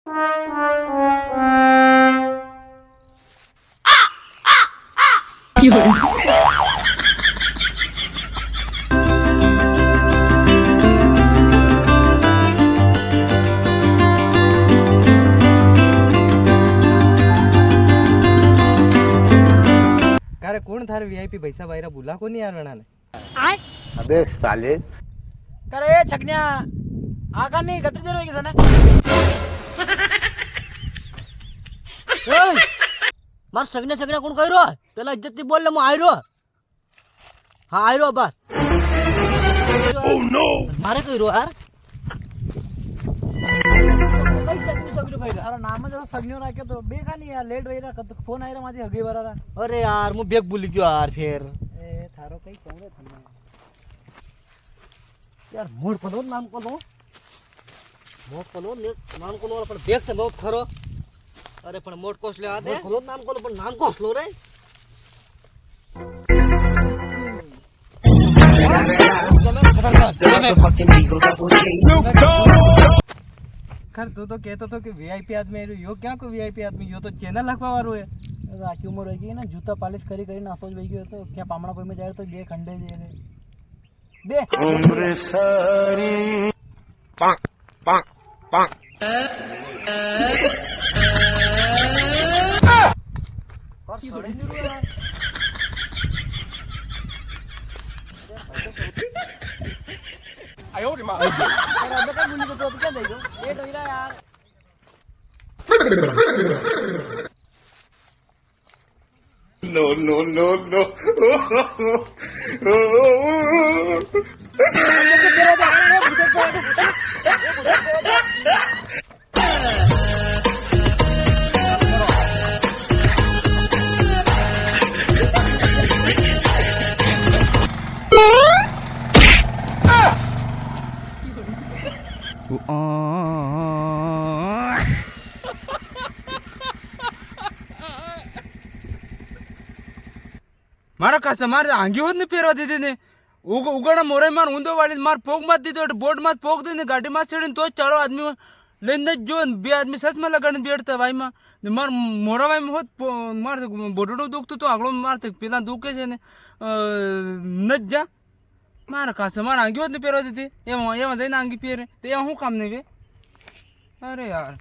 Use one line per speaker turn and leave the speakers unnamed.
कौन थारे वीआईपी पैसा बायरा बुला को नहीं यार रना ने
अबे साले
करे छकन्या आगा नहीं गत्री देर होगी था मार छकन्या छकन्या कोण कहिरो पेला इज्जत થી બોલ ને હું આયરો હા આયરો બાર ઓ નો મારે કहिरो यार अरे नाम जो सगन्यो राख्यो तो बेगा नहीं यार लेट वैरा फोन आयरा माथी हगी वरारा अरे यार मु बेग भूली गयो यार फिर ए थारो कई कोणे थने यार मोड पलो नाम को लो नाम को लो पण बेग से बहुत खरो अरे पण मोड कोसले आ दे खोलो नाम को लो पण नाम कोसलो रे
खर तू तो कहतो तो कि वीआईपी आदमी है यो क्या को वीआईपी आदमी यो तो चैनल लखवा वारो है
आखी उम्र हो गई ना जूता पालिश करी करी नासो ज वही गयो तो क्या पामड़ा कोई में जाए तो बे खंडे जे रे बे उम्र सारी पाक पाक पाक और सड़े नहीं रो यार आयो रे मां अरे अब का गुली को तो क्या देगो लेट हो रहा यार
नो नो नो नो
मारा कस्टमर आंगी होत नहीं फेरवा दीदी ने उगड़ा मोरे मार ऊंधो वाली मार पोग मत दीदो बोर्ड मत पोग दीने गाड़ी मत छेड़ीने तो चढ़ो आदमी लेने जो बे आदमी सच में लगाने बेड़ता भाई मार मार मोरा भाई में होत मार बोडड़ो दुखतो तो आगलो मारते पेला दुखे छे ने न जा मारा कस्टमर आंगी होत नहीं फेरवा दीदी एमा जईने आंगी फेरे तो ए हूँ काम नहीं वे अरे यार